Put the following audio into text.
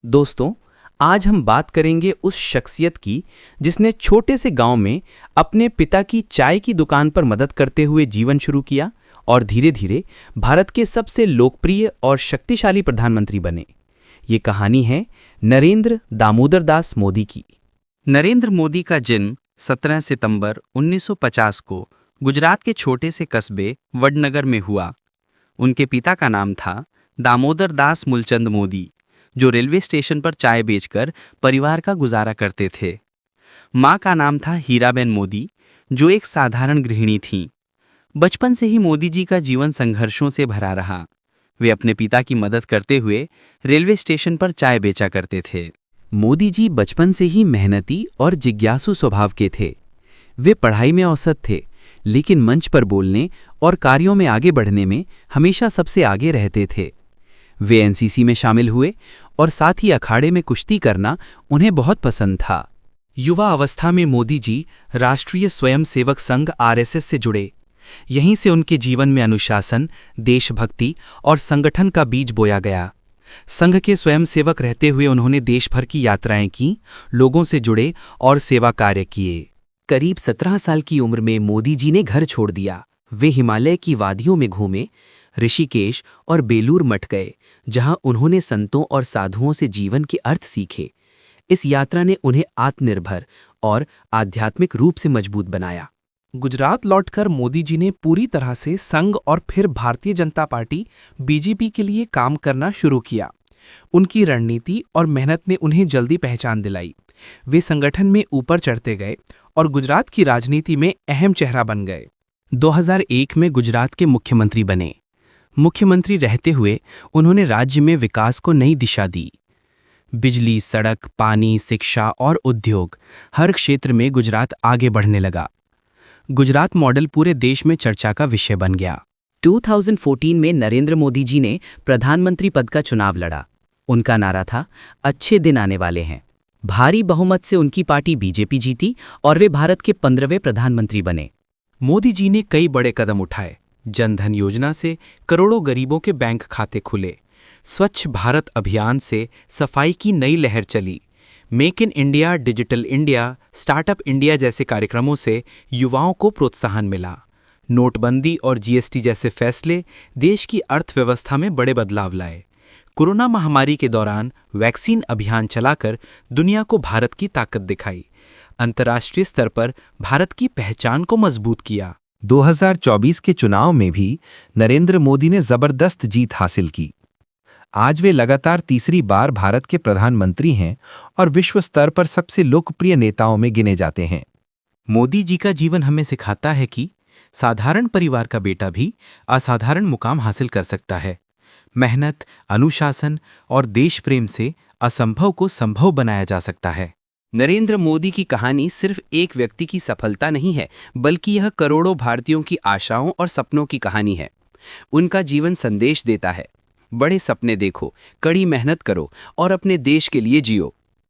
दोस्तों, आज हम बात करेंगे उस शख्सियत की जिसने छोटे से गांव में अपने पिता की चाय की दुकान पर मदद करते हुए जीवन शुरू किया और धीरे-धीरे भारत के सबसे लोकप्रिय और शक्तिशाली प्रधानमंत्री बने। ये कहानी है नरेंद्र दामोदर दास मोदी की। नरेंद्र मोदी का जन्म 17 सितंबर 1950 को गुजरात के छोटे से कस्बे वडनगर में हुआ। उनके पिता का नाम था दामोदर दास मूलचंद मोदी, जो रेलवे स्टेशन पर चाय बेचकर परिवार का गुजारा करते थे। माँ का नाम था हीराबेन मोदी, जो एक साधारण गृहिणी थीं। बचपन से ही मोदी जी का जीवन संघर्षों से भरा रहा। वे अपने पिता की मदद करते हुए रेलवे स्टेशन पर चाय बेचा करते थे। मोदी जी बचपन से ही मेहनती और जिज्ञासु स्वभाव के थे। वे पढ़ाई में औसत थे, लेकिन मंच पर बोलने और कार्यों में आगे बढ़ने में हमेशा सबसे आगे रहते थे। वे एनसीसी में शामिल हुए और साथ ही अखाड़े में कुश्ती करना उन्हें बहुत पसंद था। युवा अवस्था में मोदी जी राष्ट्रीय स्वयंसेवक संघ आरएसएस से जुड़े। यहीं से उनके जीवन में अनुशासन, देशभक्ति और संगठन का बीज बोया गया। संघ के स्वयंसेवक रहते हुए उन्होंने देश भर की यात्राएं की, लोगों से जुड़े और सेवा कार्य किए। करीब 17 साल की उम्र में मोदी जी ने घर छोड़ दिया। वे हिमालय की वादियों में घूमे, ऋषिकेश और बेलूर मठ गए, जहां उन्होंने संतों और साधुओं से जीवन के अर्थ सीखे। इस यात्रा ने उन्हें आत्मनिर्भर और आध्यात्मिक रूप से मजबूत बनाया। गुजरात लौटकर मोदी जी ने पूरी तरह से संघ और फिर भारतीय जनता पार्टी बीजेपी के लिए काम करना शुरू किया। उनकी रणनीति और मेहनत ने उन्हें जल्दी पहचान दिलाई। वे संगठन में ऊपर चढ़ते गए और गुजरात की राजनीति में अहम चेहरा बन गए। 2001 में गुजरात के मुख्यमंत्री बने। मुख्यमंत्री रहते हुए उन्होंने राज्य में विकास को नई दिशा दी। बिजली, सड़क, पानी, शिक्षा और उद्योग, हर क्षेत्र में गुजरात आगे बढ़ने लगा। गुजरात मॉडल पूरे देश में चर्चा का विषय बन गया। 2014 में नरेंद्र मोदी जी ने प्रधानमंत्री पद का चुनाव लड़ा। उनका नारा था, अच्छे दिन आने वाले हैं। भारी बहुमत से उनकी पार्टी बीजेपी जीती और वे भारत के 15वें प्रधानमंत्री बने। मोदी जी ने कई बड़े कदम उठाए। जनधन योजना से करोड़ों गरीबों के बैंक खाते खुले। स्वच्छ भारत अभियान से सफाई की नई लहर चली। Make in India, digital India, startup India जैसे कार्यक्रमों से युवाओं को प्रोत्साहन मिला। नोटबंदी और जीएसटी जैसे फैसले देश की अर्थव्यवस्था में बड़े बदलाव लाए। कोरोना महामारी के दौरान वैक्सीन अभियान चलाकर दुनिया को भारत की ताकत दिखाई। अंतर्राष्ट्रीय स्तर पर भारत की पहचान को मजबूत किया। 2024 के चुनाव में भी नरेंद्र मोदी ने जबरदस्त जीत हासिल की। आज वे लगातार तीसरी बार भारत के प्रधानमंत्री हैं और विश्व स्तर पर सबसे लोकप्रिय नेताओं में गिने जाते हैं। मोदी जी का जीवन हमें सिखाता है कि साधारण परिवार का बेटा भी असाधारण मुकाम हासिल कर सकता है। मेहनत, अनुशासन और देश प्रेम से असंभव को संभव बनाया जा सकता है। नरेंद्र मोदी की कहानी सिर्फ एक व्यक्ति की सफलता नहीं है, बल्कि यह करोड़ों भारतीयों की आशाओं और सपनों की कहानी है। उनका जीवन संदेश देता है, बड़े सपने देखो, कड़ी मेहनत करो और अपने देश के लिए जियो।